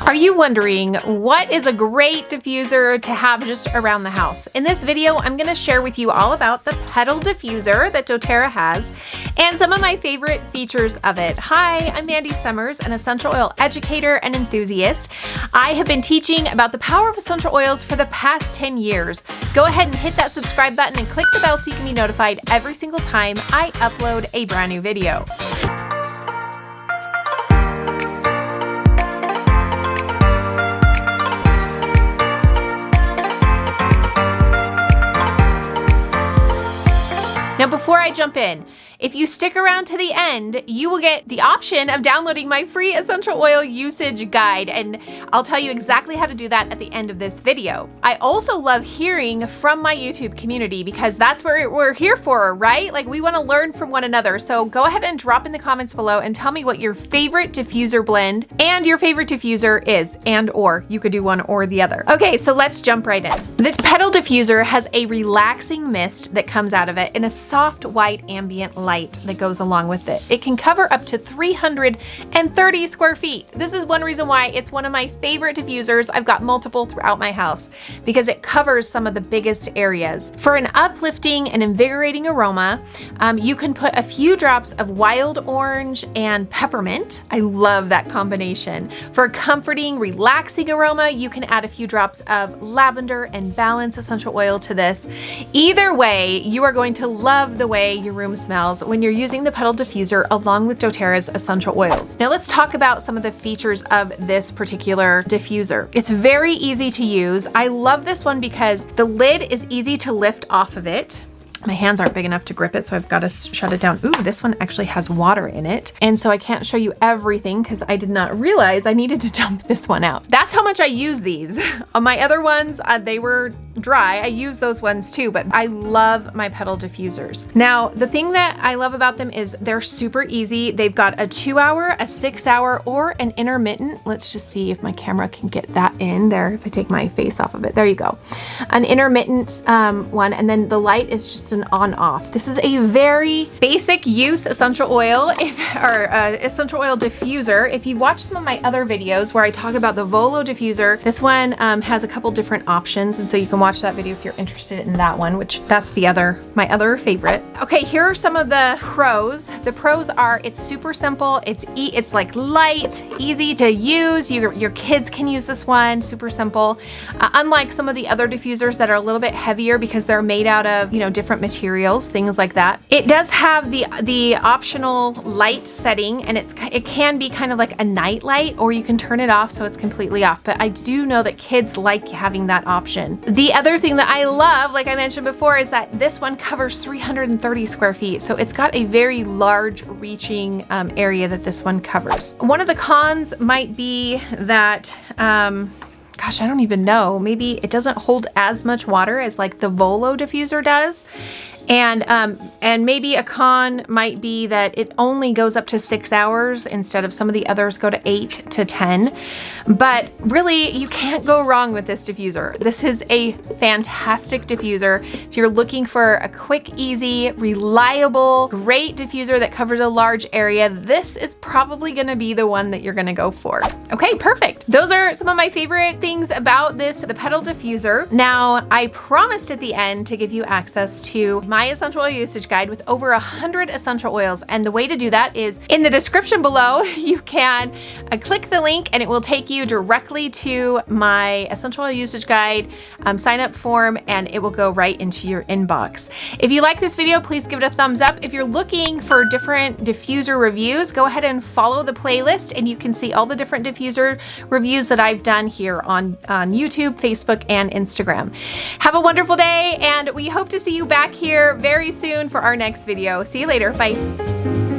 Are you wondering what is a great diffuser to have just around the house? In this video, I'm going to share with you all about the Petal Diffuser that Doterra has and some of my favorite features of it. Hi, I'm Mandy Sommers, an essential oil educator and enthusiast. I have been teaching about the power of essential oils for the past 10 years. Go ahead and hit that subscribe button and click the bell so you can be notified every single time I upload a brand new video. Now, before I jump in, if you stick around to the end, you will get the option of downloading my free essential oil usage guide, and I'll tell you exactly how to do that at the end of this video. I also love hearing from my YouTube community because that's what we're here for, right? Like, we want to learn from one another. So go ahead and drop in the comments below and tell me what your favorite diffuser blend and your favorite diffuser is, or you could do one or the other. Okay, so let's jump right in. The Petal Diffuser has a relaxing mist that comes out of it in a soft white ambient light that goes along with it. It can cover up to 330 square feet. This is one reason why it's one of my favorite diffusers. I've got multiple throughout my house because it covers some of the biggest areas. For an uplifting and invigorating aroma, you can put a few drops of wild orange and peppermint. I love that combination. For a comforting, relaxing aroma, you can add a few drops of lavender and balance essential oil to this. Either way, you are going to love the way your room smells when you're using the Petal Diffuser along with Doterra's essential oils. Now let's talk about some of the features of this particular diffuser. It's very easy to use. I love this one because the lid is easy to lift off of it. My hands aren't big enough to grip it, so I've got to shut it down. Ooh, this one actually has water in it. And so I can't show you everything because I did not realize I needed to dump this one out. That's how much I use these. On my other ones, they were dry. I use those ones too, but I love my Petal Diffusers. Now, the thing that I love about them is they're super easy. They've got a 2-hour, a 6-hour, or an intermittent. Let's just see if my camera can get that in there. If I take my face off of it, there you go. An intermittent one, and then the light is just an on-off. This is a very basic use essential oil, essential oil diffuser. If you watch some of my other videos where I talk about the Volo diffuser, this one has a couple different options, and so you can watch that video if you're interested in that one, which that's my other favorite. Okay, here are some of the pros. The pros are it's super simple. It's like light, easy to use. Your kids can use this one. Super simple. Unlike some of the other diffusers that are a little bit heavier because they're made out of different materials, things like that. It does have the optional light setting, and it can be kind of like a night light, or you can turn it off so it's completely off. But I do know that kids like having that option. The other thing that I love, like I mentioned before, is that this one covers 330 square feet. So it's got a very large reaching area that this one covers. One of the cons might be that, gosh, I don't even know. Maybe it doesn't hold as much water as like the Volo diffuser does. And maybe a con might be that it only goes up to 6 hours instead of some of the others go to 8 to 10. But really, you can't go wrong with this diffuser. This is a fantastic diffuser. If you're looking for a quick, easy, reliable, great diffuser that covers a large area, this is probably gonna be the one that you're gonna go for. Okay, perfect. Those are some of my favorite things about the Petal Diffuser. Now, I promised at the end to give you access to my essential oil usage guide with over 100 essential oils. And the way to do that is in the description below. You can click the link and it will take you directly to my essential oil usage guide sign up form, and it will go right into your inbox. If you like this video, please give it a thumbs up. If you're looking for different diffuser reviews, go ahead and follow the playlist and you can see all the different diffuser reviews that I've done here on YouTube, Facebook, and Instagram. Have a wonderful day, and we hope to see you back here very soon for our next video. See you later. Bye.